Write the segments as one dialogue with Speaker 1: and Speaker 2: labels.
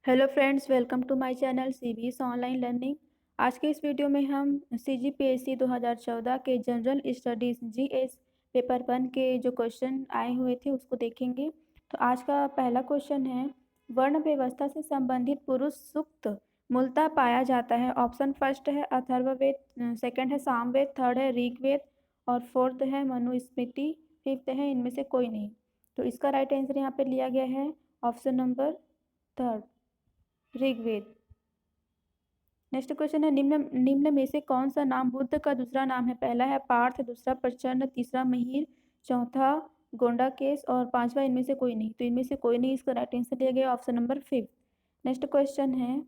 Speaker 1: Hello friends, welcome to my channel CBS online learning. आज के इस वीडियो में हम सीजीपीएससी 2014 के जनरल स्टडीज जीएस पेपर 1 के जो क्वेश्चन आए हुए थे उसको देखेंगे। तो आज का पहला क्वेश्चन है, वर्ण व्यवस्था से संबंधित पुरुष सूक्त मूलतः पाया जाता है। ऑप्शन फर्स्ट है अथर्ववेद, सेकंड है सामवेद, थर्ड है ऋग्वेद और फोर्थ है मनुस्मृति, फिफ्थ है इनमें से कोई नहीं। तो इसका राइट आंसर यहाँ पे लिया गया है option number third, Rigveda. Next question है, निम्न में से कौन सा नाम बुद्ध का दूसरा नाम है? पहला है पार्थ, दूसरा प्रचंड, तीसरा मिहिर, चौथा गोंडाकेश और पांचवा इनमें से कोई नहीं। तो इनमें से कोई नहीं, इसका राइट आंसर दिया गया option number fifth. Next question है,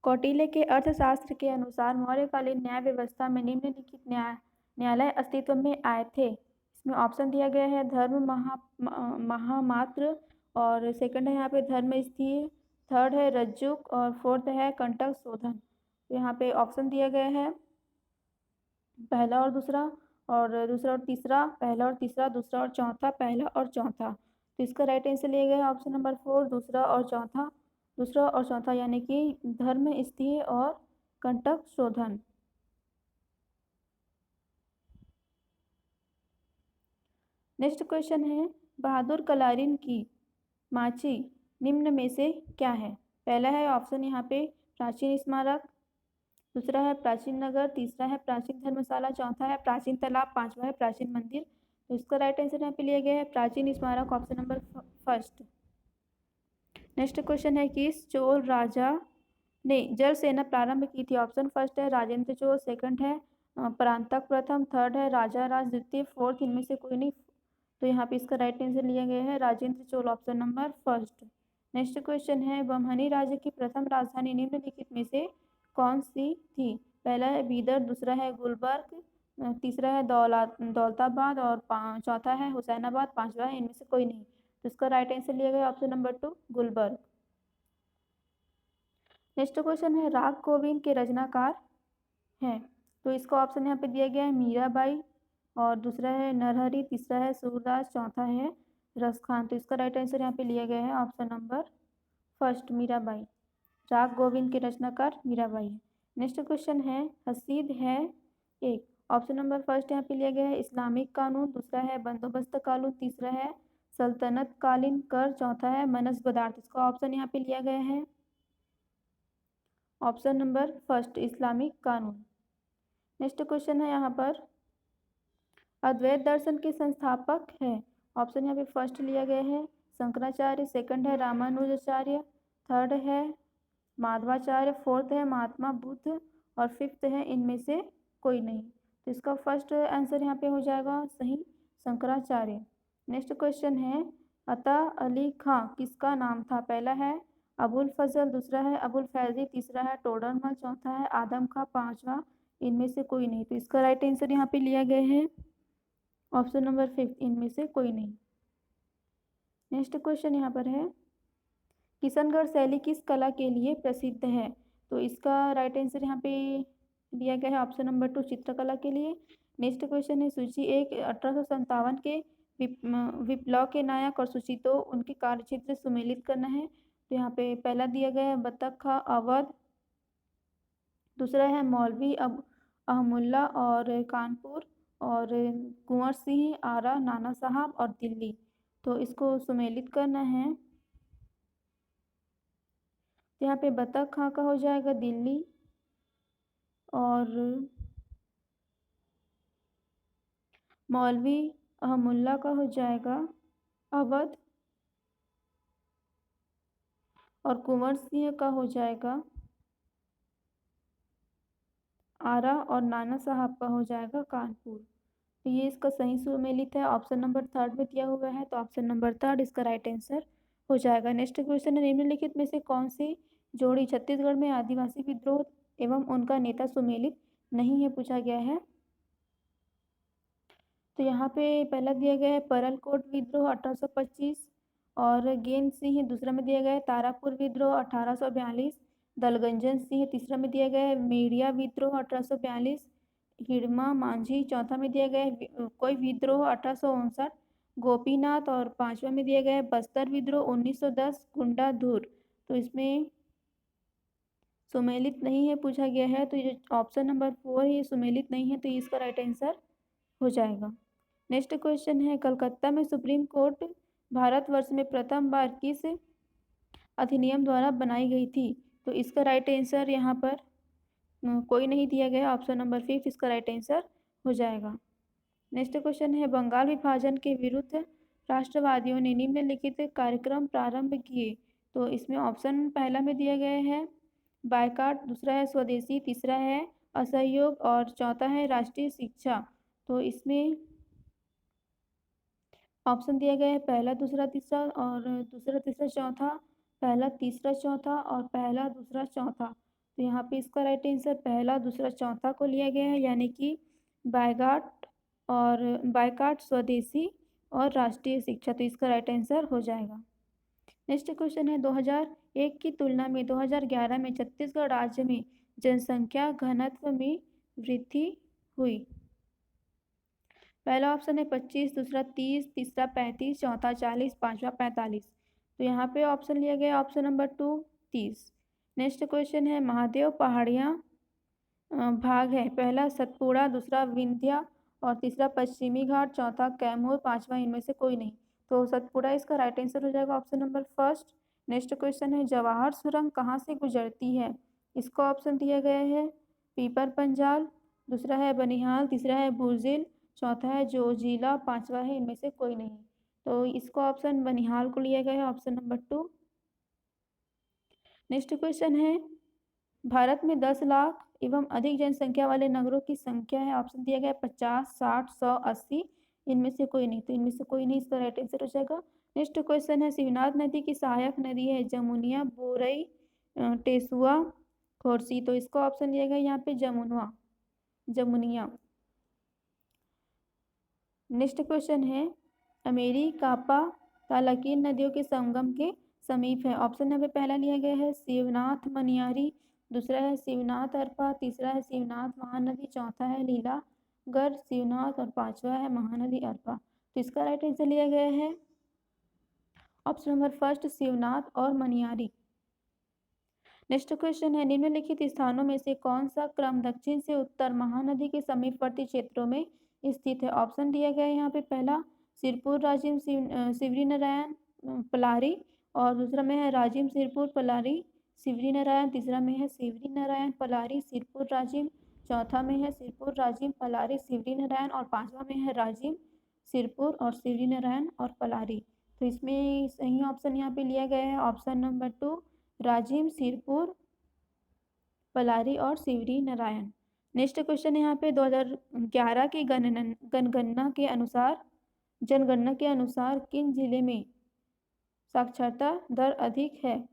Speaker 1: कौटिल्य के अर्थशास्त्र के अनुसार मौर्यकालीन न्याय व्यवस्था में निम्नलिखित न्यायालय अस्तित्व में आए थे। इसमें ऑप्शन दिया गया है धर्म महामात्र और सेकंड है यहाँ पे धर्म स्थिर, थर्ड है रज्जुक और फोर्थ है कंटक शोधन। तो यहाँ पे ऑप्शन दिया गया है पहला और दूसरा और दूसरा और तीसरा, पहला और तीसरा, दूसरा और चौथा, पहला और चौथा। तो इसका राइट आंसर लिया गया है ऑप्शन नंबर फोर, दूसरा और चौथा। दूसरा और चौथा यानी कि धर्म स्थिर और कंटक शोधन। नेक्स्ट क्वेश्चन है, बहादुर कलारिन की माची निम्न में से क्या है? पहला है ऑप्शन यहाँ पे प्राचीन स्मारक, दूसरा है प्राचीन नगर, तीसरा है प्राचीन धर्मशाला, चौथा है प्राचीन तालाब, पांचवा है प्राचीन मंदिर। तो इसका राइट आंसर यहाँ पे लिया गया है प्राचीन स्मारक, option number first. Next question है, किस चोल राजा ने जल सेना प्रारंभ की थी? ऑप्शन फर्स्ट है राजेंद्र चोल, सेकंड है परांतक प्रथम, थर्ड है राजा राज द्वितीय, फोर्थ इनमें से कोई नहीं। तो यहाँ पे इसका राइट आंसर लिया गया है Rajendra Chola, option number first. Next question है, बमहनी राज्य की प्रथम राजधानी निम्नलिखित में से कौन सी थी? पहला है बीदर, दूसरा है गुलबर्ग, तीसरा है दौलताबाद और चौथा है हुसैनाबाद, पांचवा है इनमें से कोई नहीं। तो इसका राइट आंसर लिया गया option number two, Gulbarga. Next question है, राग गोविंद के रचनाकार हैं? तो इसका ऑप्शन यहाँ पे दिया गया है मीराबाई और दूसरा है नरहरि, तीसरा है सूरदास, चौथा है रसखान। तो इसका राइट आंसर यहाँ पे लिया गया है ऑप्शन नंबर फर्स्ट, मीराबाई। राग गोविंद के रचनाकार मीराबाई है। नेक्स्ट क्वेश्चन है, हसीद है एक, ऑप्शन नंबर फर्स्ट यहाँ पे लिया गया है इस्लामिक कानून, दूसरा है बंदोबस्त कानून, तीसरा है सल्तनत कालीन कर, चौथा है मनस पदार्थ। इसका ऑप्शन यहाँ पे लिया गया है ऑप्शन नंबर फर्स्ट, इस्लामिक कानून। नेक्स्ट क्वेश्चन है यहाँ पर, अद्वैत दर्शन के संस्थापक है? ऑप्शन यहाँ पे फर्स्ट लिया गया है शंकराचार्य, सेकंड है रामानुजाचार्य, थर्ड है माधवाचार्य, फोर्थ है महात्मा बुद्ध और फिफ्थ है इनमें से कोई नहीं। तो इसका फर्स्ट आंसर यहाँ पे हो जाएगा सही, शंकराचार्य। नेक्स्ट क्वेश्चन है, अता अली खां किसका नाम था? पहला है अबुल फजल, दूसरा है अबुल फैजी, तीसरा है टोडरमल, चौथा है आदम खां, पांचवा इनमें से कोई नहीं। तो इसका राइट आंसर यहाँ पे लिया गया है ऑप्शन नंबर फिफ्थ, इनमें से कोई नहीं। नेक्स्ट क्वेश्चन यहाँ पर है, किशनगढ़ शैली किस कला के लिए प्रसिद्ध है? तो इसका राइट आंसर यहाँ पे दिया गया है ऑप्शन नंबर टू, चित्रकला के लिए। नेक्स्ट क्वेश्चन है, सूची एक 1857 के विप्लव के नायक और सूची दो उनके कार्यक्षेत्र सुमेलित करना है। तो यहाँ पे पहला दिया गया है बतख का अवध, दूसरा है मौलवी अहमुल्ला और कानपुर, और कुंवर सिंह आरा, नाना साहब और दिल्ली। तो इसको सुमेलित करना है, तो यहाँ पे बतख खां का हो जाएगा दिल्ली और मौलवी अहमुल्ला का हो जाएगा अवध और कुंवर सिंह का हो जाएगा आरा और नाना साहब का हो जाएगा कानपुर। तो ये इसका सही सुमेलित है, ऑप्शन नंबर थर्ड में दिया हुआ है, तो ऑप्शन नंबर थर्ड इसका राइट आंसर हो जाएगा। नेक्स्ट क्वेश्चन है, निम्नलिखित में से कौन सी जोड़ी छत्तीसगढ़ में आदिवासी विद्रोह एवं उनका नेता सुमेलित नहीं है, पूछा गया है। तो यहाँ पे पहला दिया गया है परलकोट विद्रोह 1825 और गेंद सिंह, दूसरा में दिया गया है तारापुर विद्रोह 1842, दलगंजन सिंह तीसरा में दिया गया है, मेड़िया विद्रोह 1842, हिड़मा मांझी चौथा में दिया गया है कोई विद्रोह 1859, गोपीनाथ और पांचवा में दिया गया है बस्तर विद्रोह 1910, गुंडाधुर तो इसमें सुमेलित नहीं है पूछा गया है, तो ये ऑप्शन नंबर 4 ये सुमेलित नहीं है, तो ये इसका राइट आंसर हो जाएगा। नेक्स्ट क्वेश्चन है, कलकत्ता में सुप्रीम कोर्ट भारतवर्ष में प्रथम बार किस अधिनियम द्वारा बनाई गई थी? तो इसका राइट आंसर यहाँ पर कोई नहीं दिया गया, ऑप्शन नंबर 5 इसका राइट आंसर हो जाएगा। नेक्स्ट क्वेश्चन है, बंगाल विभाजन के विरुद्ध राष्ट्रवादियों ने निम्नलिखित कार्यक्रम प्रारंभ किए। तो इसमें ऑप्शन पहला में दिया गया है बायकॉट, दूसरा है स्वदेशी, तीसरा है असहयोग और चौथा है राष्ट्रीय शिक्षा। तो इसमें ऑप्शन दिया गया है पहला, दूसरा, तीसरा और दूसरा, तीसरा, चौथा, पहला, तीसरा, चौथा और पहला, दूसरा, चौथा। तो यहाँ पे इसका राइट आंसर पहला, दूसरा, चौथा को लिया गया है, यानी कि बायकॉट, स्वदेशी और राष्ट्रीय शिक्षा। तो इसका राइट आंसर हो जाएगा। नेक्स्ट क्वेश्चन है, 2001 की तुलना में 2011 में छत्तीसगढ़ राज्य में जनसंख्या घनत्व में वृद्धि हुई। पहला ऑप्शन है 25, दूसरा 30, तीसरा 35, चौथा 40, पांचवा 45। तो यहाँ पे ऑप्शन लिया गया ऑप्शन नंबर 2 30। नेक्स्ट क्वेश्चन है, महादेव पहाड़ियाँ भाग है, पहला सतपुड़ा, दूसरा विंध्या और तीसरा पश्चिमी घाट, चौथा कैमूर, पांचवा इनमें से कोई नहीं। तो सतपुड़ा इसका राइट आंसर हो जाएगा, option number first. Next question है, जवाहर सुरंग कहाँ से गुजरती है? इसका ऑप्शन दिया गया है पीपर पंजाल, दूसरा है बनिहाल, तीसरा है बुर्जिल, चौथा है जोजिला, पांचवा है इनमें से कोई नहीं। तो इसको ऑप्शन बनिहाल को लिया गया है, ऑप्शन नंबर 2। नेक्स्ट क्वेश्चन है, भारत में 10 लाख एवं अधिक जनसंख्या वाले नगरों की संख्या है, ऑप्शन दिया गया 50, 60, 100, 80, इनमें से कोई नहीं। तो इनमें से कोई नहीं, इसका राइट आंसर हो जाएगा। नेक्स्ट क्वेश्चन है, शिवनाथ नदी की सहायक नदी है जमुनिया, बोरई, टेसुआ, खोरसी। तो इसका ऑप्शन दिया गया यहाँ पे जमुनिया। नेक्स्ट क्वेश्चन है, अमेरिकापा ताला किन नदियों के संगम के समीप है? ऑप्शन नंबर पहला लिया गया है शिवनाथ मनियारी, दूसरा है शिवनाथ अरपा, तीसरा है शिवनाथ महानदी, चौथा है लीलागढ़ शिवनाथ और पांचवा है महानदी अरपा। तो इसका राइट आंसर लिया गया है ऑप्शन नंबर फर्स्ट शिवनाथ और मनियारी। नेक्स्ट क्वेश्चन है, निम्नलिखित स्थानों में से कौन सा क्रम दक्षिण से उत्तर महानदी के समीपवर्ती क्षेत्रों में स्थित है? ऑप्शन दिया गया है यहाँ पे पहला सिरपुर राजिम शिवरी नारायण पलारी, और दूसरा में है राजिम सिरपुर पलारी शिवरी नारायण, तीसरा में है शिवरी नारायण पलारी सिरपुर राजिम, चौथा में है सिरपुर राजिम पलारी शिवरी नारायण और पांचवा में है राजिम सिरपुर और शिवरी नारायण और पलारी। तो इसमें सही ऑप्शन यहाँ पे लिया गया है ऑप्शन नंबर 2 राजिम सिरपुर पलारी और शिवरी नारायण। नेक्स्ट क्वेश्चन है यहाँ पे 2011 की जनगणना के अनुसार किन जिले में साक्षरता दर अधिक है?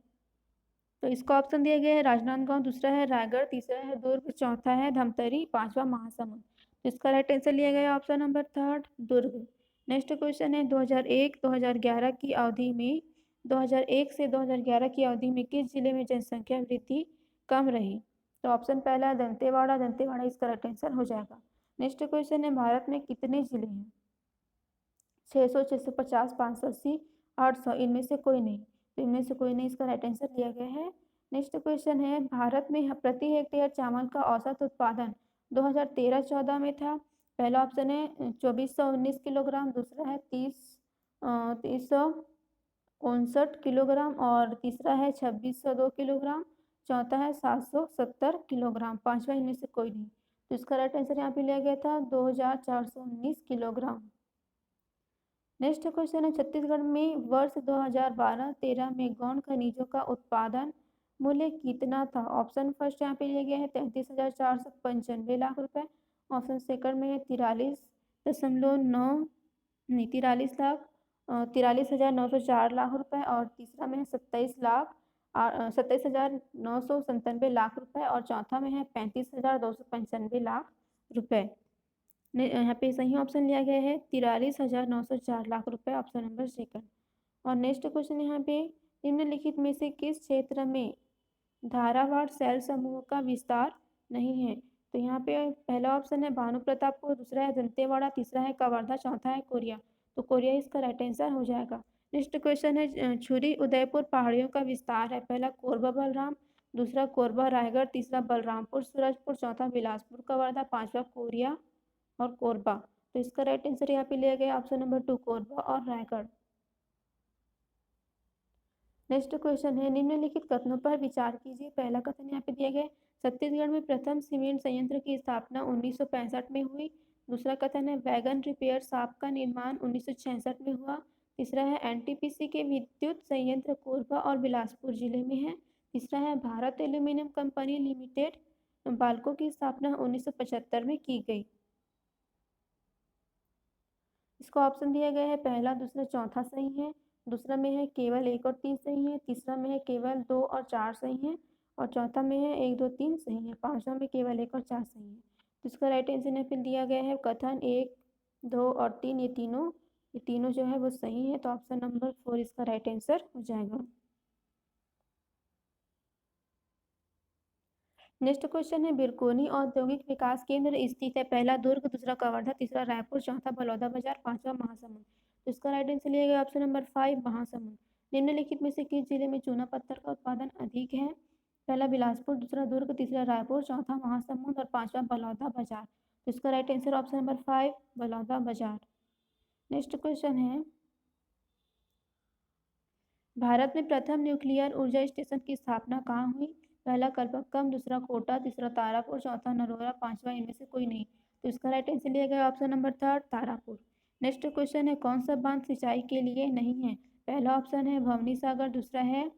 Speaker 1: तो इसका ऑप्शन दिया गया है राजनांदगांव, दूसरा है रायगढ़, तीसरा है दुर्ग, चौथा है धमतरी, पांचवा महासमुंद। तो इसका राइट आंसर लिया गया ऑप्शन नंबर 3 दुर्ग। नेक्स्ट क्वेश्चन है 2001-2011 की अवधि में 2001 से 2011 की अवधि में किस जिले में जनसंख्या वृद्धि कम रही? तो ऑप्शन पहला है दंतेवाड़ा इसका राइट आंसर हो जाएगा। नेक्स्ट क्वेश्चन है, भारत में कितने जिले हैं? 600, 650, 580, 800, इनमें से कोई नहीं। तो इनमें से कोई नहीं, इसका राइट आंसर लिया गया है। नेक्स्ट क्वेश्चन है, भारत में प्रति हेक्टेयर चावल का औसत उत्पादन 2013-14 में था। पहला ऑप्शन है 2419 किलोग्राम, दूसरा है 3059 किलोग्राम और तीसरा है 2602 किलोग्राम, चौथा है 770 किलोग्राम, पांचवा इनमें से कोई नहीं। तो इसका राइट आंसर यहाँ पे लिया गया था 2419 किलोग्राम। नेक्स्ट क्वेश्चन है, छत्तीसगढ़ में वर्ष 2012-13 में गौण खनिजों का उत्पादन मूल्य कितना था? ऑप्शन फर्स्ट यहाँ पे लिया गया है 33,495 लाख रुपए, ऑप्शन सेकंड में है 43,904 लाख रुपए और तीसरा में है 27,997 लाख रुपए और चौथा में है 35,295 लाख रुपए। यहाँ पे सही ऑप्शन लिया गया है 43,904 लाख रुपए, ऑप्शन नंबर सेकंड। और नेक्स्ट क्वेश्चन यहाँ पे, निम्नलिखित में से किस क्षेत्र में धारावाड़ शैल समूह का विस्तार नहीं है? तो यहाँ पे पहला ऑप्शन है भानु प्रतापपुर, दूसरा है दंतेवाड़ा, तीसरा है कवर्धा, चौथा है कोरिया। तो कोरिया इसका राइट आंसर हो जाएगा। नेक्स्ट क्वेश्चन है छुरी उदयपुर पहाड़ियों का विस्तार है। पहला कोरबा बलराम, दूसरा कोरबा रायगढ़, तीसरा बलरामपुर सूरजपुर, चौथा बिलासपुर कवर्धा, पांचवा कोरिया और कोरबा। तो इसका राइट आंसर यहाँ पे लिया गया ऑप्शन नंबर 2 कोरबा और रायगढ़। नेक्स्ट क्वेश्चन है निम्नलिखित कथनों पर विचार कीजिए। पहला कथन यहाँ पे दिया गया छत्तीसगढ़ में प्रथम सीमेंट संयंत्र की स्थापना 1965 में हुई। दूसरा कथन है वैगन रिपेयर शॉप का निर्माण 1966 में हुआ। तीसरा है एनटीपीसी के विद्युत संयंत्र कोरबा और बिलासपुर जिले में है। तीसरा है Bharat aluminium company limited Balco की स्थापना 1975 में की गई। इसका ऑप्शन दिया गया है पहला, दूसरा, चौथा सही है। दूसरा में है केवल 1 और 3 सही है। तीसरा में है केवल 2 और 4 सही है। और चौथा में है 1, 2, 3 सही है। पांचवा में केवल 1 और 4 सही है। तो इसका राइट आंसर यहाँ पे दिया गया है कथन 1, 2 और 3 ये तीनों जो है वो सही है। तो ऑप्शन नंबर 4 इसका राइट आंसर हो जाएगा। नेक्स्ट क्वेश्चन है बिरकोनी औद्योगिक विकास केंद्र स्थित है। पहला दुर्ग, दूसरा कवर्धा, तीसरा रायपुर, चौथा बलौदा बाजार, पांचवा महासमुंद। तो इसका राइट आंसर लिया गया ऑप्शन नंबर 5 महासमुंद। निम्नलिखित में से किस जिले में चूना पत्थर का उत्पादन अधिक है? पहला बिलासपुर, दूसरा दुर्ग, तीसरा रायपुर, चौथा महासमुंद और पांचवा बलौदा बाजार। तो इसका right answer option number 5 Baloda Bazar. Next question है भारत में प्रथम न्यूक्लियर ऊर्जा स्टेशन की स्थापना कहाँ हुई? पहला कलपक्कम, दूसरा कोटा, तीसरा तारापुर, चौथा नरोरा, पांचवा इनमें से कोई नहीं। तो इसका राइट आंसर लिया गया option number 3 Tarapur. Next question है कौन सा बांध सिंचाई के लिए नहीं है? पहला ऑप्शन है भवनी सागर, दूसरा है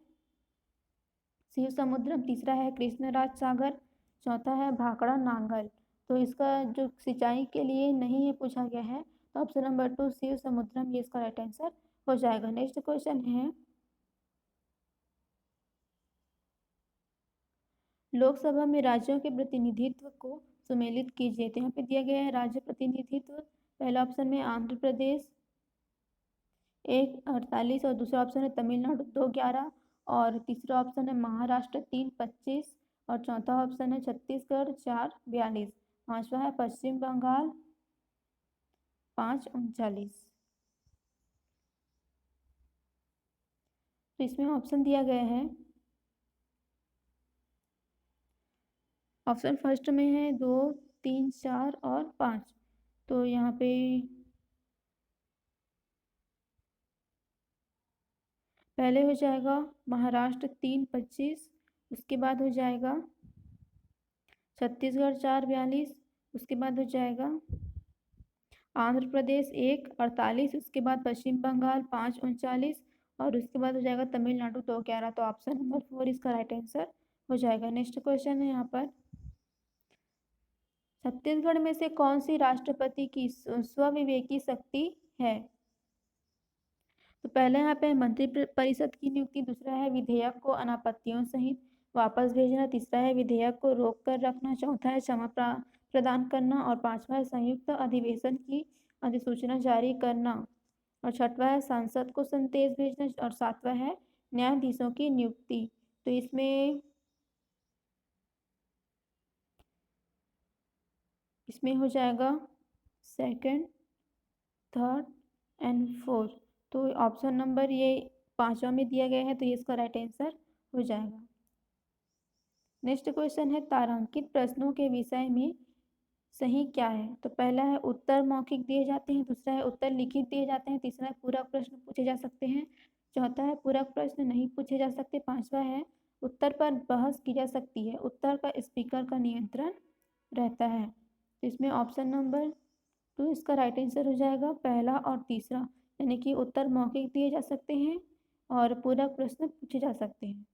Speaker 1: शिव समुद्रम, तीसरा है कृष्णराज सागर, चौथा है भाखड़ा नांगल। तो इसका जो सिंचाई के लिए नहीं है पूछा गया है तो ऑप्शन नंबर 2 शिव समुद्रम ये इसका राइट आंसर हो जाएगा। नेक्स्ट क्वेश्चन है लोकसभा में राज्यों के प्रतिनिधित्व को सुमेलित कीजिए। तो यहाँ पे दिया गया है राज्य प्रतिनिधित्व। पहला ऑप्शन में आंध्र प्रदेश 148 और दूसरा ऑप्शन है तमिलनाडु 211 और तीसरा ऑप्शन है महाराष्ट्र 325 और चौथा ऑप्शन है छत्तीसगढ़ 442। पांचवा है पश्चिम बंगाल 539। तो इसमें ऑप्शन दिया गया है ऑप्शन फर्स्ट में है 2, 3, 4 और 5। तो यहाँ पे पहले हो जाएगा महाराष्ट्र 325, उसके बाद हो जाएगा छत्तीसगढ़ 442, उसके बाद हो जाएगा आंध्र प्रदेश 148, उसके बाद पश्चिम बंगाल 539 और उसके बाद हो जाएगा तमिलनाडु 211। तो ऑप्शन नंबर 4 इसका राइट आंसर हो जाएगा। नेक्स्ट क्वेश्चन है यहाँ पर छत्तीसगढ़ में से कौन सी राष्ट्रपति की स्वविवेकी शक्ति है? तो पहले यहाँ पे मंत्री परिषद की नियुक्ति, दूसरा है विधेयक को अनापत्तियों सहित वापस भेजना, तीसरा है विधेयक को रोक कर रखना, चौथा है क्षमा प्रदान करना और पांचवा है संयुक्त अधिवेशन की अधिसूचना जारी करना और छठवा है सांसद को संदेश भेजना और सातवां है न्यायाधीशों की नियुक्ति। तो इसमें हो जाएगा सेकंड, थर्ड एंड फोर्थ। तो ऑप्शन नंबर ये पांचवा में दिया गया है तो ये इसका राइट आंसर हो जाएगा। नेक्स्ट क्वेश्चन है तारांकित प्रश्नों के विषय में सही क्या है? तो पहला है उत्तर मौखिक दिए जाते हैं, दूसरा है उत्तर लिखित दिए जाते हैं, तीसरा है पूरक प्रश्न पूछे जा सकते हैं, चौथा है पूरक प्रश्न नहीं पूछे जा सकते, पांचवा है उत्तर पर बहस की जा सकती है, उत्तर का स्पीकर का नियंत्रण रहता है। तो इसमें ऑप्शन नंबर 2 इसका राइट आंसर हो जाएगा पहला और तीसरा, यानी कि उत्तर मौखिक दिए जा सकते हैं और पूरक प्रश्न पूछे जा सकते हैं।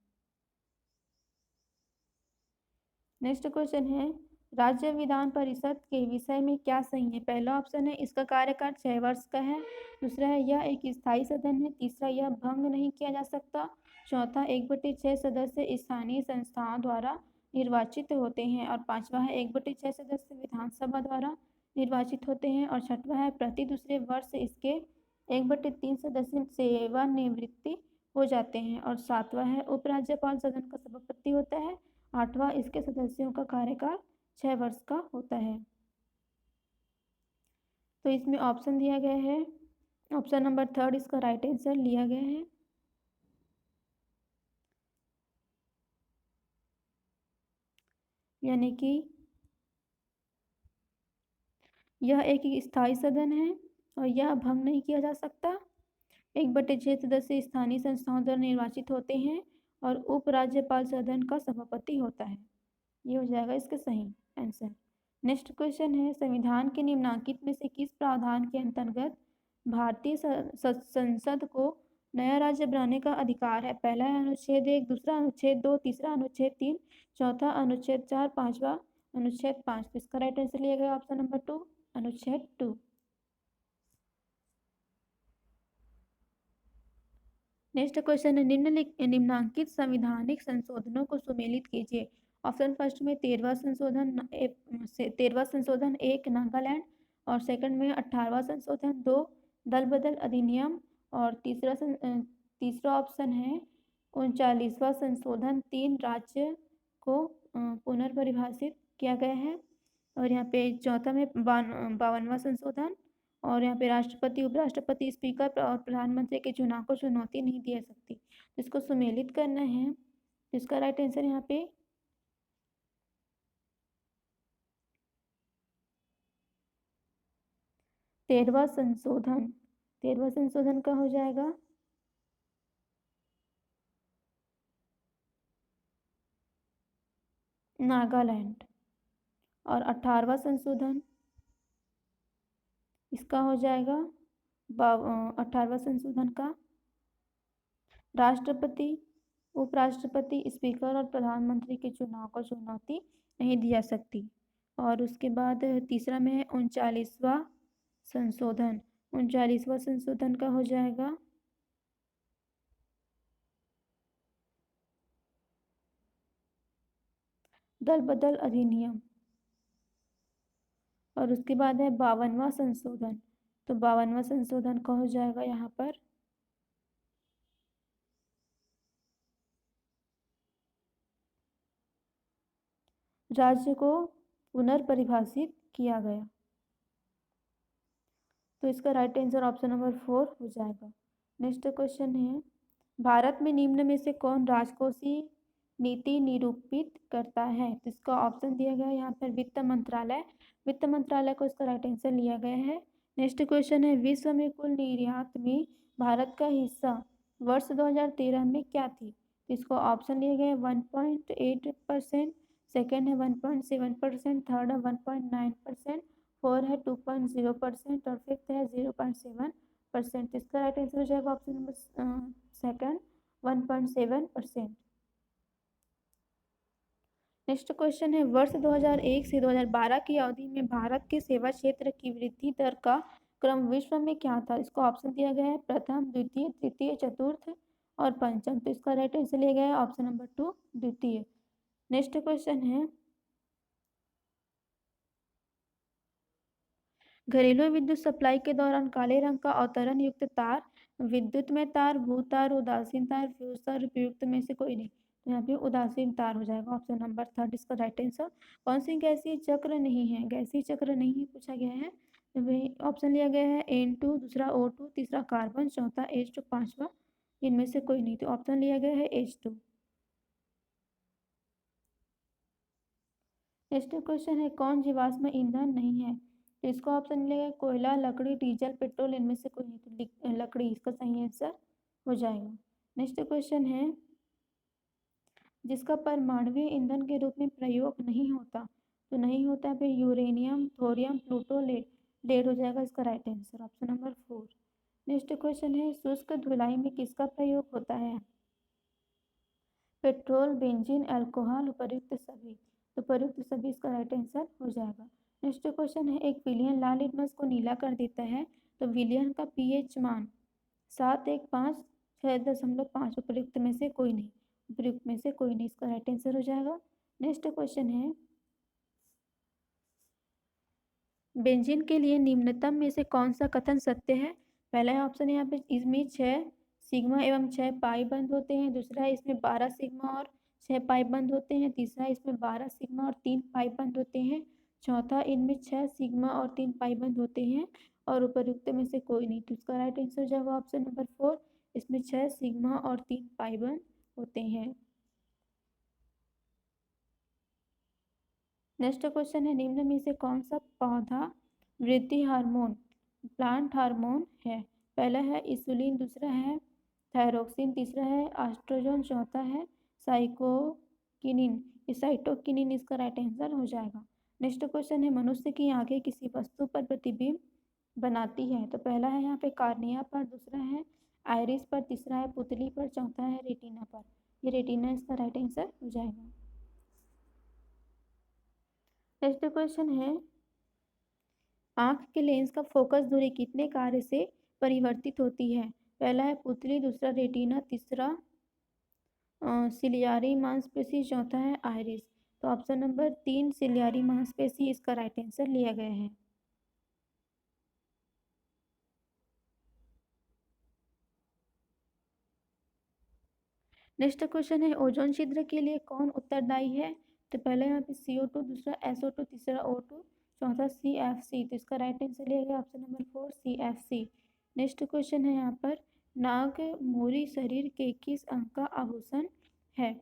Speaker 1: नेक्स्ट क्वेश्चन है राज्य विधान परिषद के विषय में क्या सही है? पहला ऑप्शन है इसका कार्यकाल 6 वर्ष का है, दूसरा है यह एक स्थायी सदन है, तीसरा यह भंग नहीं किया जा सकता, चौथा 1/6 सदस्य स्थानीय संस्थाओं द्वारा निर्वाचित होते हैं और पांचवा है 1/6 सदस्य विधानसभा द्वारा निर्वाचित होते हैं और छठवा है प्रति दूसरे वर्ष इसके 1/3 सदस्य सेवानिवृत्ति हो जाते हैं और सातवां है उपराज्यपाल सदन का सभापति होता है, आठवां इसके सदस्यों का कार्यकाल 6 वर्ष का होता है। तो इसमें ऑप्शन दिया गया है ऑप्शन नंबर 3 इसका राइट आंसर लिया गया है। यानी कि यह एक स्थायी सदन है और यह भंग नहीं किया जा सकता। 1/6 सदस्य स्थानीय संस्थाओं द्वारा निर्वाचित होते हैं और उपराज्यपाल सदन का सभापति होता है। ये हो जाएगा इसका सही आंसर। नेक्स्ट क्वेश्चन है, संविधान के निम्नलिखित में से किस प्रावधान के अंतर्गत भारतीय संसद को नया राज्य बनाने का अधिकार है? पहला अनुच्छेद 1, दूसरा अनुच्छेद 2, तीसरा अनुच्छेद 3, चौथा अनुच्छेद 4, पांचवा अनुच्छेद 5। तो इसका राइट आंसर लिया गया ऑप्शन नंबर 2, अनुच्छेद 2। नेक्स्ट क्वेश्चन है, निम्नांकित संवैधानिक संशोधनों को सुमेलित कीजिए। ऑप्शन फर्स्ट में 13वां संशोधन 1 नागालैंड, और सेकंड में 18वां संशोधन 2 दल बदल अधिनियम, और तीसरा ऑप्शन है 39वां संशोधन 3 राज्य को पुनर्परिभाषित किया गया है, और यहाँ पे चौथा में 52वां संशोधन, और यहाँ पे राष्ट्रपति, उपराष्ट्रपति, स्पीकर और प्रधानमंत्री के चुनाव को चुनौती नहीं दी जा सकती। इसको सुमेलित करना है। इसका राइट आंसर यहाँ पे 13वां संशोधन। 13वां संशोधन का हो जाएगा नागालैंड, और 18वां संशोधन इसका हो जाएगा 18वां संशोधन का राष्ट्रपति, उपराष्ट्रपति, स्पीकर और प्रधानमंत्री के चुनाव को चुनौती नहीं दी जा सकती। और उसके बाद तीसरा में है 39वां संशोधन। 39वां संशोधन का हो जाएगा दल बदल अधिनियम, और उसके बाद है 52वां संशोधन। तो 52वां संशोधन का हो जाएगा यहाँ पर राज्य को पुनर्परिभाषित किया गया। तो इसका राइट आंसर ऑप्शन नंबर 4 हो जाएगा। नेक्स्ट क्वेश्चन है, भारत में निम्न में से कौन राजकोषीय नीति निरूपित करता है? तो इसका ऑप्शन दिया गया है यहाँ पर वित्त मंत्रालय। वित्त मंत्रालय को इसका राइट आंसर लिया गया है। नेक्स्ट क्वेश्चन है, विश्व में कुल निर्यात में भारत का हिस्सा वर्ष 2013 में क्या थी? तो इसको ऑप्शन लिए गए 1.8%, सेकेंड है 1.7%, थर्ड है 1.9%, फोर है 2.0%, और फिफ्थ है 0.7%। इसका राइट आंसर हो जाएगा option number second 1.7%। Next question है, वर्ष 2001 से 2012 की अवधि में भारत के सेवा क्षेत्र की वृद्धि दर का क्रम विश्व में क्या था? इसको ऑप्शन दिया गया है प्रथम, द्वितीय, तृतीय, चतुर्थ और पंचम। तो इसका राइट आंसर लिया गया है ऑप्शन नंबर 2, द्वितीय। नेक्स्ट क्वेश्चन है, घरेलू विद्युत सप्लाई के दौरान काले रंग का अवतरण युक्त तार, विद्युत में तार, भू तार, उदासीन तार, फ्यूज तार, उपयुक्त में से कोई नहीं। तो यहाँ पे उदासीन तार हो जाएगा ऑप्शन नंबर 3 इसका राइट आंसर। कौन सी गैसीय चक्र नहीं है? गैसीय चक्र नहीं पूछा गया है। तो ऑप्शन लिया गया है N2, दूसरा O2, तीसरा कार्बन, चौथा H2, पांचवा इनमें से कोई नहीं। तो ऑप्शन लिया गया है H2। नेक्स्ट क्वेश्चन है, कौन जीवाश्म ईंधन नहीं है? तो इसका ऑप्शन मिलेगा कोयला, लकड़ी, डीजल, पेट्रोल, इनमें से कोई नहीं। तो लकड़ी इसका सही आंसर हो जाएगा। नेक्स्ट क्वेश्चन है, जिसका परमाणु ईंधन के रूप में प्रयोग नहीं होता, तो नहीं होता है फिर uranium, thorium, pluto, lead. Lead हो जाएगा इसका right answer option number 4। Next question है, शुष्क धुलाई में किसका प्रयोग होता है? पेट्रोल, बेंजीन, अल्कोहल, उपर्युक्त सभी। तो उपर्युक्त सभी इसका राइट आंसर हो जाएगा। नेक्स्ट क्वेश्चन है, एक विलियन लाल लिटमस को नीला कर देता है, तो विलियन का पीएच मान 715 6.5। उपर्युक्त में से कोई नहीं। उपर्युक्त में से कोई नहीं, इसका राइट आंसर हो जाएगा। नेक्स्ट क्वेश्चन है, बेंजीन के लिए निम्नतम में से कौन सा कथन सत्य है? पहला ऑप्शन यहाँ पे, इसमें 6 सिग्मा एवं 6 पाई बंद होते हैं। दूसरा है इसमें 12 सिग्मा और 6 पाई बंद होते हैं। तीसरा इसमें 12 सिग्मा और 3 पाई बंद होते हैं। चौथा इनमें 6 सिग्मा और 3 पाई बंद होते हैं। और उपर्युक्त में से कोई नहीं। तो इसका राइट आंसर हो जाएगा ऑप्शन नंबर 4। इसमें 6 सिग्मा और 3 पाई बॉन्ड होते हैं। नेक्स्ट क्वेश्चन है, निम्न में से कौन सा पौधा वृद्धि हार्मोन प्लांट हार्मोन है? पहला है इंसुलिन, दूसरा है थायरोक्सिन, तीसरा है एस्ट्रोजन, चौथा है साइटोकिनिन। साइटोकिनिन इसका राइट आंसर हो जाएगा। नेक्स्ट क्वेश्चन है, मनुष्य की आंखें किसी वस्तु पर प्रतिबिंब बनाती है? तो पहला है यहाँ पे कार्निया पर, दूसरा है आइरिस पर, तीसरा है पुतली पर, चौथा है रेटिना पर। ये रेटिना इसका राइट आंसर हो जाएगा। नेक्स्ट क्वेश्चन है, आंख के लेंस का फोकस दूरी कितने कार्य से परिवर्तित होती है? पहला है पुतली, दूसरा रेटिना, तीसरा सिलियारी मांसपेशी, चौथा है आइरिस। तो ऑप्शन नंबर 3 सिलियारी मांसपेशी इसका राइट आंसर लिया गया है। नेक्स्ट क्वेश्चन है, ओजोन छिद्र के लिए कौन उत्तरदायी है? तो पहले यहाँ पे CO2, दूसरा SO2, तीसरा O2, चौथा CFC। तो इसका राइट आंसर लिया गया option number 4 CFC। Next question है यहाँ पर, नाग मोरी शरीर के किस अंग का आभूषण है?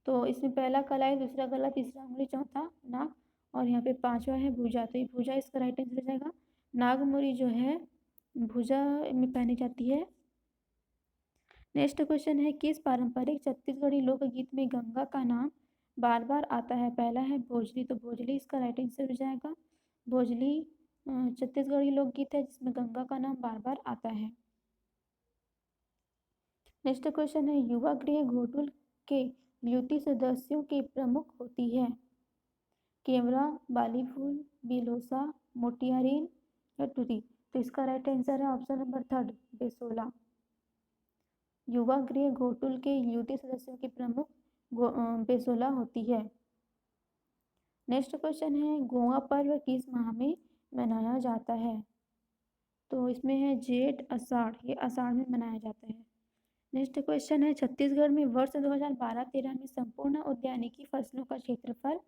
Speaker 1: तो इसमें पहला कलाई, दूसरा गला, तीसरा उंगली, चौथा नाक और यहाँ पे पांचवा है भुजा। तो ये भुजा इसका राइट आंसर हो जाएगा। नाग मोरी जो है भुजा में पहनी जाती है। नेक्स्ट क्वेश्चन है, किस पारंपरिक छत्तीसगढ़ी लोकगीत में गंगा का नाम बार बार आता है? पहला है भोजली, तो भोजली इसका राइट आंसर हो जाएगा। भोजली छत्तीसगढ़ी लोकगीत है जिसमें गंगा का नाम बार बार आता है। नेक्स्ट क्वेश्चन है, युवा गृह घोटुल के युति सदस्यों की प्रमुख होती है? केवरा, बालीफूल, बिलोसा, मोटियारीन या टुरी। तो इसका राइट आंसर है ऑप्शन नंबर 3 बेसोला। युवा गृह घोटुल के युति सदस्यों की प्रमुख बेसोला होती है। नेक्स्ट क्वेश्चन है, गोवा पर्व किस माह में मनाया जाता है? तो इसमें है जेठ आषाढ़, ये आषाढ़ में मनाया जाता है। नेक्स्ट क्वेश्चन है, छत्तीसगढ़ में वर्ष 2012-13 में संपूर्ण उद्यानिकी फसलों का क्षेत्रफल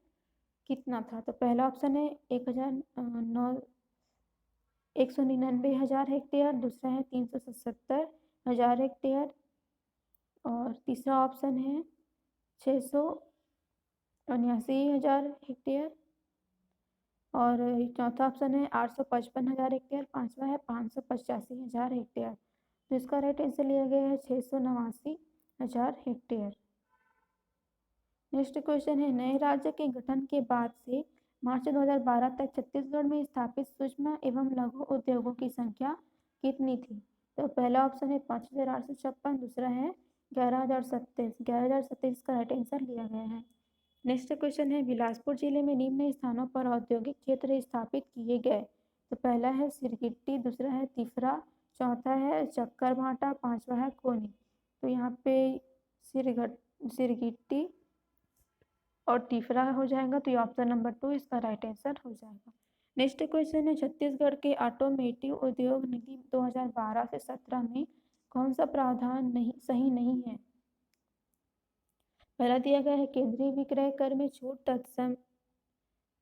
Speaker 1: कितना था? तो पहला ऑप्शन है 199,000 हेक्टेयर, दूसरा है 377,000 हेक्टेयर और तीसरा ऑप्शन है 679,000 हेक्टेयर और चौथा ऑप्शन है 855,000 हेक्टेयर, पांचवा है 585,000 हेक्टेयर। तो इसका राइट आंसर लिया गया है 689,000 हेक्टेयर। नेक्स्ट क्वेश्चन है, नए राज्य के गठन के बाद से मार्च 2012 तक छत्तीसगढ़ में स्थापित सूक्ष्म एवं लघु उद्योगों की संख्या कितनी थी? तो पहला ऑप्शन है 5,856, दूसरा है 11,027 का राइट आंसर लिया गया है। नेक्स्ट क्वेश्चन है, बिलासपुर जिले में निम्न स्थानों पर औद्योगिक क्षेत्र स्थापित किए गए? तो पहला है सिरगिट्टी, दूसरा है तिफरा, चौथा है चक्करभाटा, पांचवा है कोनी। तो यहाँ पे सिरगिट्टी और तीसरा हो जाएगा, तो ये ऑप्शन नंबर 2 इसका राइट आंसर हो जाएगा। नेक्स्ट क्वेश्चन है, छत्तीसगढ़ के ऑटोमेटिव उद्योग नीति 2012 से 17 में कौन सा प्रावधान सही नहीं है? पहला दिया गया है केंद्रीय विक्रय कर में छूट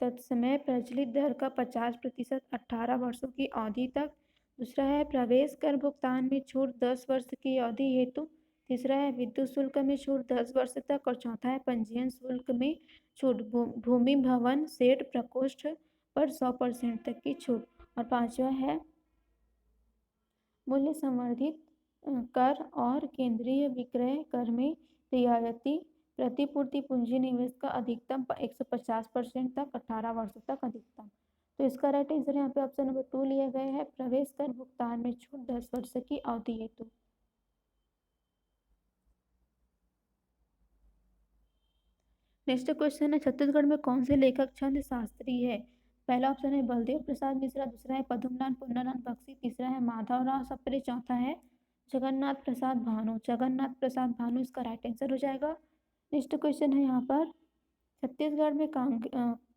Speaker 1: तत्समय प्रचलित दर का 50% 18 वर्षों की अवधि तक। दूसरा है प्रवेश कर भुगतान में छूट 10 वर्ष की अवधि हेतु। तीसरा है विद्युत शुल्क में छूट 10 वर्ष तक और चौथा है पंजीयन शुल्क में छूट। भूमि भवन शेड प्रकोष्ठ पर 100% तक की छूट और पांचवा है मूल्य संवर्धित कर और केंद्रीय विक्रय कर में रियायती प्रतिपूर्ति पूंजी निवेश का अधिकतम 150% तक 18 वर्षों तक अधिकतम। तो इसका राइट आंसर यहाँ पे ऑप्शन नंबर 2 लिया गया है, प्रवेश कर भुगतान में छूट 10 वर्ष की अवधि हेतु। नेक्स्ट क्वेश्चन है, छत्तीसगढ़ में कौन से लेखक छंद शास्त्री है? पहला ऑप्शन है बलदेव प्रसाद मिश्रा, दूसरा है पद्मनाभ पुन्नाराम बख्शी, तीसरा है माधवराव सप्रे, चौथा है जगन्नाथ प्रसाद भानु। जगन्नाथ प्रसाद भानु इसका राइट आंसर हो जाएगा। नेक्स्ट क्वेश्चन है यहाँ पर, छत्तीसगढ़ में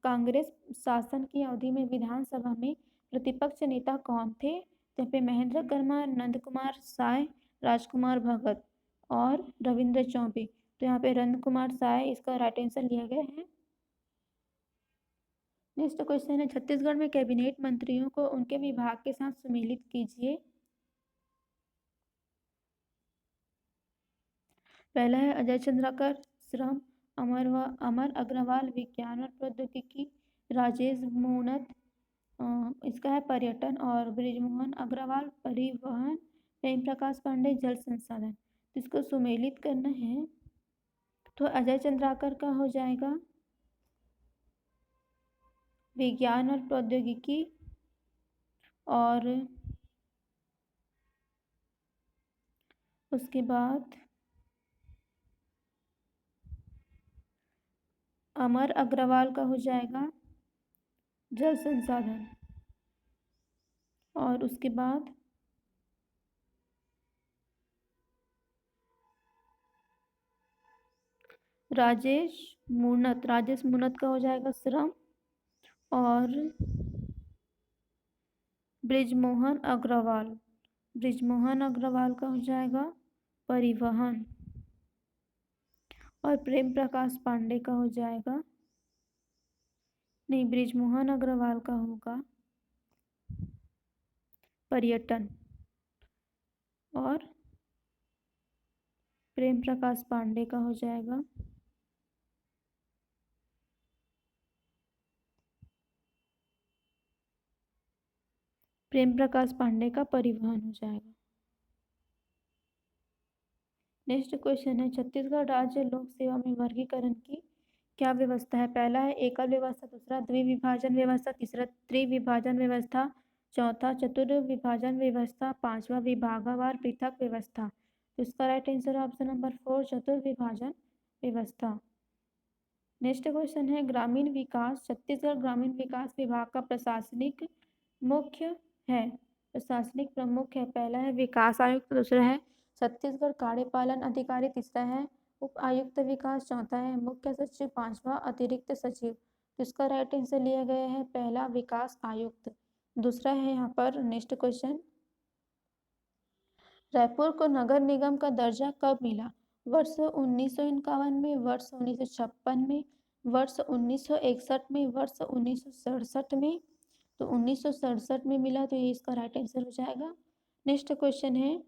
Speaker 1: कांग्रेस शासन की अवधि में विधानसभा में प्रतिपक्ष नेता कौन थे? तो पे महेंद्र कर्मा, नंद कुमार साय, राजकुमार भगत और रविंद्र चौबे। तो यहाँ पे नंद कुमार साय इसका राइट आंसर लिया गया है। नेक्स्ट क्वेश्चन है छत्तीसगढ़ में कैबिनेट मंत्रियों को उनके विभाग के साथ सम्मिलित कीजिए। पहला है अजय चंद्राकर श्रम, अमर अग्रवाल विज्ञान और प्रौद्योगिकी, राजेश मूणत इसका है पर्यटन और ब्रिजमोहन अग्रवाल परिवहन, प्रेम प्रकाश पांडे जल संसाधन। तो इसको सुमेलित करना है तो अजय चंद्राकर का हो जाएगा विज्ञान और प्रौद्योगिकी और उसके बाद अमर अग्रवाल का हो जाएगा जल संसाधन और उसके बाद राजेश मूणत का हो जाएगा श्रम और ब्रिजमोहन अग्रवाल का हो जाएगा परिवहन और प्रेम प्रकाश पांडे का हो जाएगा नहीं ब्रिजमोहन अग्रवाल का होगा पर्यटन और प्रेम प्रकाश पांडे का हो जाएगा परिवहन हो जाएगा। नेक्स्ट क्वेश्चन है छत्तीसगढ़ राज्य लोक सेवा में वर्गीकरण की क्या व्यवस्था है। पहला है एकल व्यवस्था, दूसरा द्विविभाजन व्यवस्था, तीसरा त्रिविभाजन व्यवस्था, चौथा चतुर्विभाजन व्यवस्था, पांचवा विभागवार पृथक व्यवस्था। तो इसका राइट आंसर ऑप्शन नंबर 4 चतुर्विभाजन व्यवस्था। नेक्स्ट क्वेश्चन है ग्रामीण विकास, छत्तीसगढ़ ग्रामीण विकास विभाग का प्रशासनिक मुख्य है, प्रशासनिक प्रमुख है। पहला है विकास आयुक्त, दूसरा है छत्तीसगढ़ कार्यपालन अधिकारी, तीसरा है उप आयुक्त विकास, चौथा है मुख्य सचिव, पांचवा अतिरिक्त सचिव। तो इसका राइट आंसर लिया गया है पहला विकास आयुक्त। दूसरा है यहाँ पर नेक्स्ट क्वेश्चन रायपुर को नगर निगम का दर्जा कब मिला। वर्ष 1951 में, वर्ष 1956 में, वर्ष 1961 में, वर्ष 1967 में। तो 1967 में मिला तो ये इसका राइट आंसर हो जाएगा। नेक्स्ट क्वेश्चन है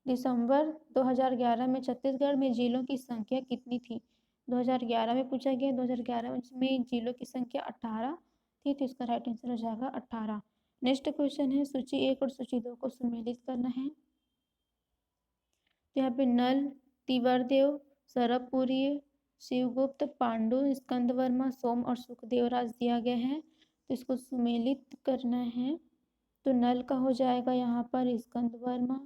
Speaker 1: दिसंबर 2011 में छत्तीसगढ़ में जिलों की संख्या कितनी थी। 2011 में पूछा गया, 2011 में जिलों की संख्या 18 थी तो इसका राइट आंसर हो जाएगा 18। नेक्स्ट क्वेश्चन है सूची 1 और सूची 2 को सम्मिलित करना है। तो यहाँ पे नल, तिवरदेव, सरबपुरी, शिवगुप्त, पांडु, स्कंद वर्मा, सोम और सुखदेवराज दिया गया है तो इसको सुमेलित करना है। तो नल का हो जाएगा यहाँ पर स्कंद वर्मा,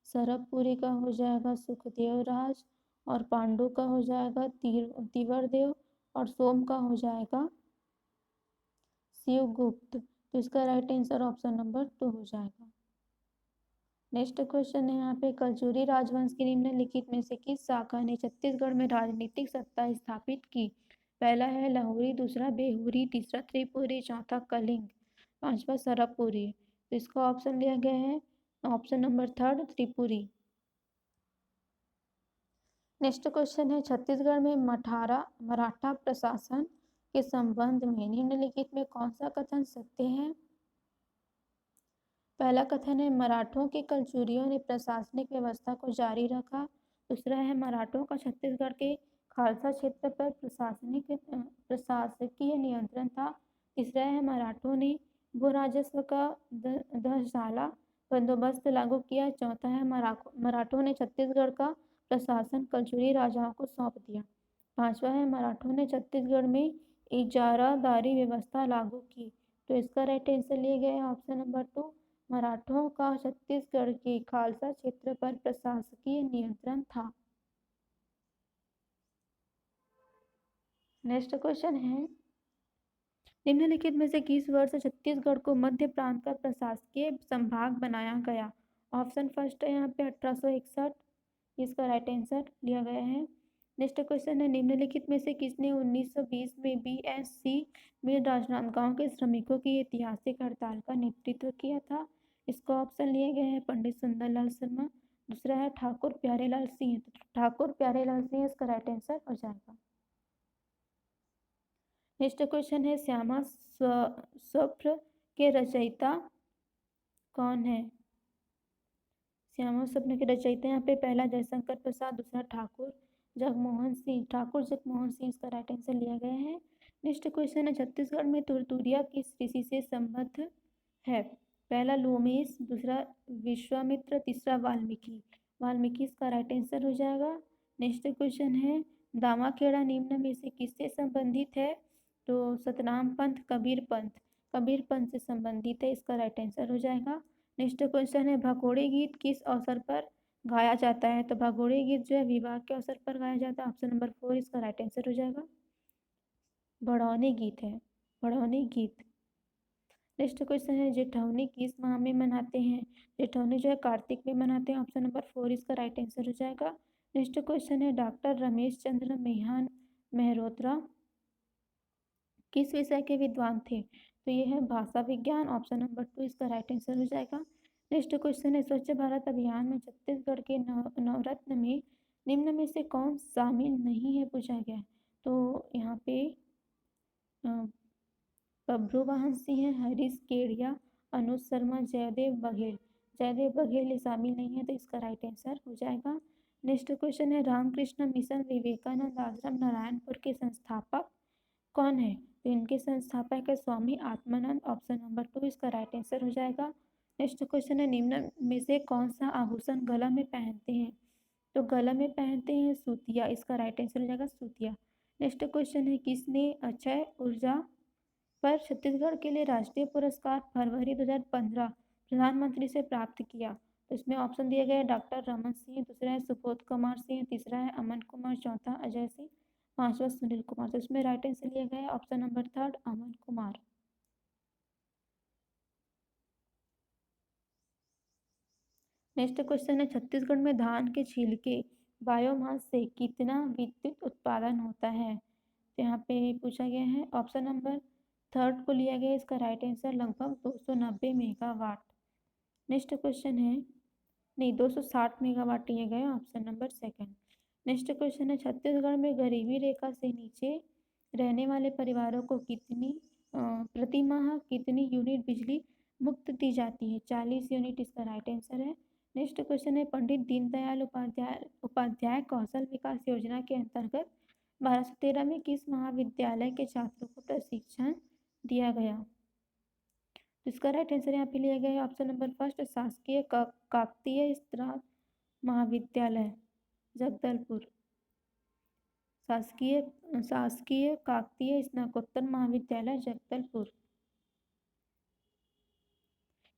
Speaker 1: सरबपुरी का हो जाएगा सुखदेवराज और पांडु का हो जाएगा तिवरदेव और सोम का हो जाएगा शिवगुप्त। तो इसका राइट आंसर ऑप्शन नंबर 2 हो जाएगा। नेक्स्ट क्वेश्चन है यहाँ पे कलचुरी राजवंश की निम्नलिखित में से किस शाखा ने छत्तीसगढ़ में राजनीतिक सत्ता स्थापित की। पहला है लाहुरी, दूसरा बेहुरी, तीसरा त्रिपुरी, चौथा कलिंग, पांचवा सरबपुरी। तो इसका ऑप्शन लिया गया है option number 3 Tripuri. Next question है छत्तीसगढ़ में मराठा प्रशासन के संबंध में निम्नलिखित में कौन सा कथन सत्य है। पहला कथन है मराठों के कलचुरियों ने प्रशासनिक व्यवस्था को जारी रखा। दूसरा है मराठों का छत्तीसगढ़ के खालसा क्षेत्र पर प्रशासकीय नियंत्रण था। तीसरा है मराठों ने भू राजस्व का 10 साला बंदोबस्त लागू किया। चौथा है मराठों ने छत्तीसगढ़ का प्रशासन कलचुरी राजाओं को सौंप दिया। पांचवा है मराठों ने छत्तीसगढ़ में इजारादारी व्यवस्था लागू की। तो इसका राइट आंसर लिया गया है ऑप्शन नंबर 2 मराठों का छत्तीसगढ़ के खालसा क्षेत्र पर प्रशासकीय नियंत्रण था। नेक्स्ट क्वेश्चन है निम्नलिखित में से किस वर्ष छत्तीसगढ़ को मध्य प्रांत का प्रशासकीय संभाग बनाया गया। ऑप्शन फर्स्ट है यहाँ पे 1861, इसका राइट आंसर लिया गया है। नेक्स्ट क्वेश्चन है निम्नलिखित में से किसने 1920 में बीएससी में राजनांदगांव के श्रमिकों की ऐतिहासिक हड़ताल का नेतृत्व किया था। इसका ऑप्शन लिए गए हैं पंडित सुंदरलाल शर्मा, दूसरा है ठाकुर प्यारेलाल सिंह। ठाकुर प्यारेलाल सिंह इसका राइट आंसर हो जाएगा। नेक्स्ट क्वेश्चन है श्यामा स्वप्न के रचयिता कौन है? श्यामा स्वप्न के रचयिता यहाँ पे पहला जयशंकर प्रसाद, दूसरा ठाकुर जगमोहन सिंह, ठाकुर जगमोहन सिंह इसका राइट आंसर लिया गया है। नेक्स्ट क्वेश्चन है छत्तीसगढ़ में तुरतुरिया किस ऋषि से संबद्ध है? पहला लोमेश, दूसरा विश्वामित्र, तीसरा वाल्मीकि। वाल्मीकि इसका राइट आंसर हो जाएगा। नेक्स्ट क्वेश्चन है दामाखेड़ा निम्न में से किससे संबंधित है? तो सतनाम पंथ, कबीर पंथ, कबीर पंथ से संबंधित है, इसका राइट आंसर हो जाएगा। नेक्स्ट क्वेश्चन है भगोड़े गीत किस अवसर पर गाया जाता है? तो भगोड़े गीत जो है विवाह के अवसर पर गाया जाता है, ऑप्शन नंबर 4 इसका राइट आंसर हो जाएगा। बढ़ौनी गीत है, बढ़ौनी गीत। नेक्स्ट क्वेश्चन है जेठौनी किस माह में मनाते हैं? जेठौनी जो है कार्तिक में मनाते हैं, ऑप्शन नंबर 4 इसका राइट आंसर हो जाएगा। नेक्स्ट क्वेश्चन है डॉक्टर रमेश चंद्र मेहरोत्रा किस विषय के विद्वान थे? तो ये है भाषा विज्ञान, ऑप्शन नंबर 2 इसका राइट आंसर हो जाएगा। नेक्स्ट क्वेश्चन है स्वच्छ भारत अभियान में छत्तीसगढ़ के नवरत्न में निम्न में से कौन शामिल नहीं है पूछा गया। तो यहाँ पे बब्रुवाहन सिंह, हरीश केडिया, अनुज शर्मा, जयदेव बघेल। जयदेव बघेल ये शामिल नहीं है, तो इसका राइट आंसर हो जाएगा। नेक्स्ट क्वेश्चन है रामकृष्ण मिशन विवेकानंद आश्रम नारायणपुर के संस्थापक कौन है? तो इनके संस्थापक है स्वामी आत्मानंद, ऑप्शन नंबर 2 इसका राइट आंसर हो जाएगा। नेक्स्ट क्वेश्चन है निम्न में से कौन सा आभूषण गला में पहनते हैं? तो गला में पहनते हैं सूतिया, इसका राइट आंसर हो जाएगा सूतिया। नेक्स्ट क्वेश्चन है किसने अक्षय ऊर्जा पर छत्तीसगढ़ के लिए राष्ट्रीय पुरस्कार फरवरी 2015 प्रधानमंत्री से प्राप्त किया? तो इसमें ऑप्शन दिए गए डॉक्टर रमन सिंह, दूसरा है सुबोध कुमार सिंह, तीसरा है अमन कुमार, चौथा अजय सिंह, पांचवा सुनील कुमार। तो इसमें राइट आंसर लिया गया है option number 3 Aman Kumar. Next question है छत्तीसगढ़ में धान के छिलके बायोमास से कितना विद्युत उत्पादन होता है? तो यहाँ पे पूछा गया है, ऑप्शन नंबर 3 को लिया गया इसका राइट आंसर लगभग 290 मेगावाट। नेक्स्ट क्वेश्चन है नहीं 260 मेगावाट लिए गए, ऑप्शन नंबर 2। नेक्स्ट क्वेश्चन है छत्तीसगढ़ में गरीबी रेखा से नीचे रहने वाले परिवारों को कितनी प्रति माह कितनी यूनिट बिजली मुफ्त दी जाती है? 40 यूनिट इसका राइट आंसर है। नेक्स्ट क्वेश्चन है पंडित दीनदयाल उपाध्याय कौशल विकास योजना के अंतर्गत 1213 में किस महाविद्यालय के छात्रों को प्रशिक्षण दिया गया? तो इसका राइट आंसर यहाँ पे लिया गया है ऑप्शन नंबर 1 शासकीय काकतीय स्नातक महाविद्यालय जगदलपुर। शासकीय काकतीय स्नातकोत्तर महाविद्यालय जगदलपुर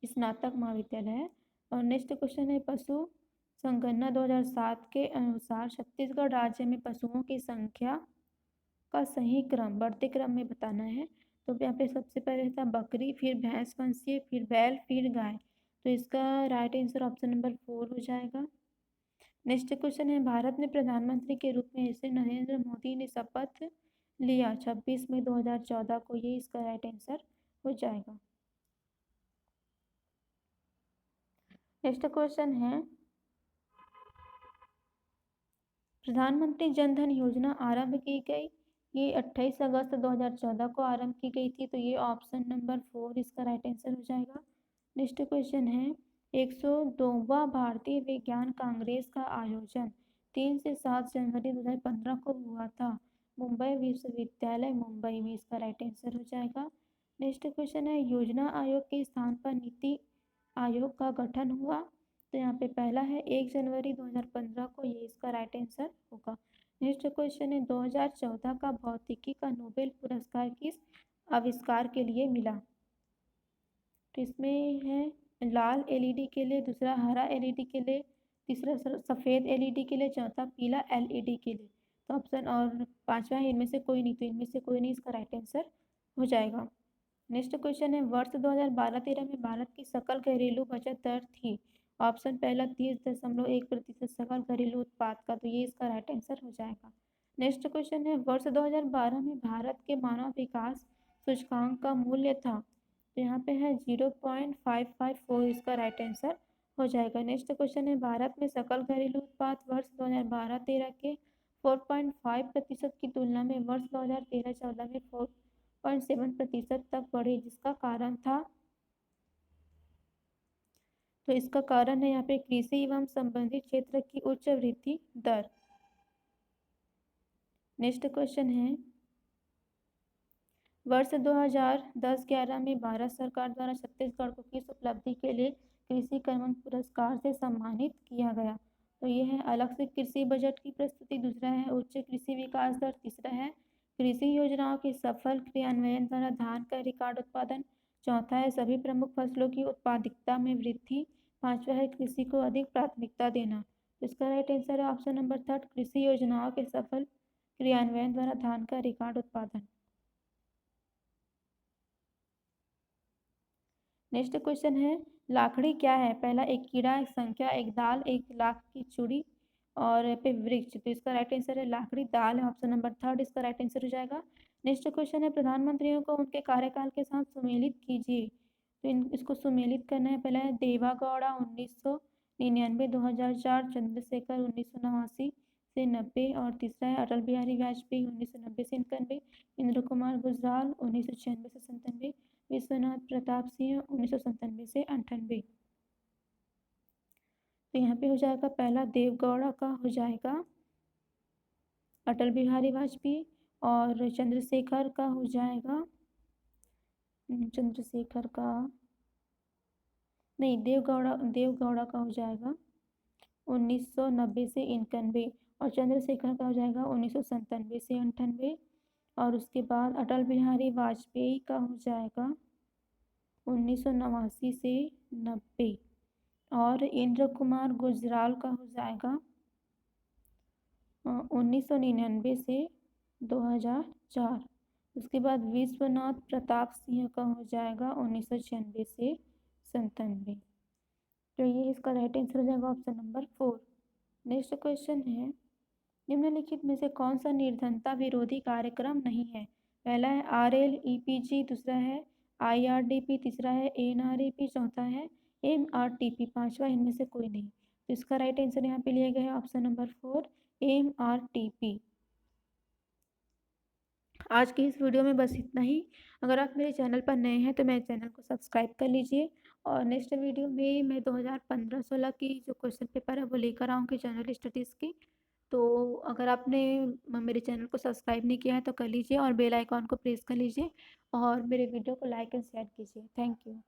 Speaker 1: स्नातक महाविद्यालय है। और नेक्स्ट क्वेश्चन है पशु संगणना 2007 के अनुसार छत्तीसगढ़ राज्य में पशुओं की संख्या का सही क्रम बढ़ते क्रम में बताना है। तो यहाँ पे सबसे पहले था बकरी, फिर भैंस वंशीय, फिर बैल, फिर गाय। तो इसका राइट आंसर ऑप्शन नंबर 4 हो जाएगा। नेक्स्ट क्वेश्चन है भारत में प्रधानमंत्री के रूप में ऐसे नरेंद्र मोदी ने शपथ लिया 26 मई 2014 को, ये इसका राइट आंसर हो जाएगा। नेक्स्ट क्वेश्चन है प्रधानमंत्री जन धन योजना आरंभ की गई, ये 28 अगस्त 2014 को आरंभ की गई थी, तो ये ऑप्शन नंबर 4 इसका राइट आंसर हो जाएगा। नेक्स्ट क्वेश्चन है 102वां भारतीय विज्ञान कांग्रेस का आयोजन 3 से 7 जनवरी 2015 को हुआ था, मुंबई विश्वविद्यालय मुंबई में, इसका राइट आंसर हो जाएगा। नेक्स्ट क्वेश्चन है योजना आयोग के स्थान पर नीति आयोग का गठन हुआ, तो यहाँ पे पहला है 1 जनवरी 2015 को, ये इसका राइट आंसर होगा। नेक्स्ट क्वेश्चन है 2014 का भौतिकी का नोबेल पुरस्कार किस आविष्कार के लिए मिला? तो इसमें है लाल एलईडी के लिए, दूसरा हरा एलईडी के लिए, तीसरा सफ़ेद एलईडी के लिए, चौथा पीला एलईडी के लिए। तो ऑप्शन और पांचवा है इनमें से कोई नहीं, तो इनमें से कोई नहीं, इसका राइट आंसर हो जाएगा। नेक्स्ट क्वेश्चन है वर्ष 2012-13 में भारत की सकल घरेलू बचत दर थी, ऑप्शन पहला 30.1% सकल घरेलू उत्पाद का, तो ये इसका राइट आंसर हो जाएगा। नेक्स्ट क्वेश्चन है वर्ष 2012 में भारत के मानव विकास सूचकांक का मूल्य था, तो यहाँ पे है 0.554, इसका राइट आंसर हो जाएगा। नेक्स्ट क्वेश्चन है भारत में सकल घरेलू उत्पाद वर्ष 2012-13 के 4.5% की तुलना में वर्ष 2013-14 में 6.7% तक बढ़ी, जिसका कारण था, तो इसका कारण है यहाँ पे कृषि एवं संबंधित क्षेत्र की उच्च वृद्धि दर। नेक्स्ट क्वेश्चन है, वर्ष 2010-11 में भारत सरकार द्वारा छत्तीसगढ़ को किस उपलब्धि के लिए कृषि कर्मण पुरस्कार से सम्मानित किया गया? तो ये है अलग से कृषि बजट की प्रस्तुति, दूसरा है उच्च कृषि विकास दर, तीसरा है कृषि योजनाओं के सफल क्रियान्वयन द्वारा धान का रिकॉर्ड उत्पादन, चौथा है सभी प्रमुख फसलों की उत्पादकता में वृद्धि, पांचवा है कृषि को अधिक प्राथमिकता देना। तो इसका राइट आंसर है ऑप्शन नंबर थर्ड, कृषि योजनाओं के सफल क्रियान्वयन द्वारा धान का रिकॉर्ड उत्पादन। नेक्स्ट क्वेश्चन है, लाखड़ी क्या है? पहला एक कीड़ा, एक संख्या, एक दाल, एक लाख की चूड़ी और पे वृक्ष। तो इसका राइट आंसर है लाखड़ी दाल है, ऑप्शन नंबर थर्ड इसका राइट आंसर हो जाएगा। नेक्स्ट क्वेश्चन है, प्रधानमंत्रियों को उनके कार्यकाल के साथ सुमेलित कीजिए। तो इसको सुमेलित करना है। पहला है देवा गौड़ा 1999 2004, चंद्रशेखर 1989 से 90 और तीसरा है अटल बिहारी वाजपेयी 1990 से 91, इंद्र कुमार गुजराल 1996 से 97, विश्वनाथ प्रताप सिंह 1997 से 98। तो यहाँ पे हो जाएगा पहला देवगौड़ा का हो जाएगा अटल बिहारी वाजपेयी और चंद्रशेखर का हो जाएगा चंद्रशेखर का नहीं, देवगौड़ा का हो जाएगा 1990 से 91 और चंद्रशेखर का हो जाएगा 1997 से 98 और उसके बाद अटल बिहारी वाजपेयी का हो जाएगा 1989 से 90 और इंद्र कुमार गुजराल का हो जाएगा 1999 से 2004। उसके बाद विश्वनाथ प्रताप सिंह का हो जाएगा 1996 से 97। तो ये इसका राइट आंसर हो जाएगा ऑप्शन नंबर 4। नेक्स्ट क्वेश्चन है, निम्नलिखित में से कौन सा निर्धनता विरोधी कार्यक्रम नहीं है? पहला है RLEPG, दूसरा है IRDP, तीसरा है NREP, चौथा है MRTP, पांचवा इनमें से कोई नहीं। तो इसका राइट आंसर यहाँ पे लिया गया है ऑप्शन नंबर 4 MRTP। आज की इस वीडियो में बस इतना ही। अगर आप मेरे चैनल पर नए हैं तो मेरे चैनल को सब्सक्राइब कर लीजिए और नेक्स्ट वीडियो में मैं 2015-16 की जो क्वेश्चन पेपर है वो लेकर आऊँगी जनरल स्टडीज़ की। तो अगर आपने मेरे चैनल को सब्सक्राइब नहीं किया है तो कर लीजिए और बेल आइकॉन को प्रेस कर लीजिए और मेरे वीडियो को लाइक एंड शेयर कीजिए। Thank you.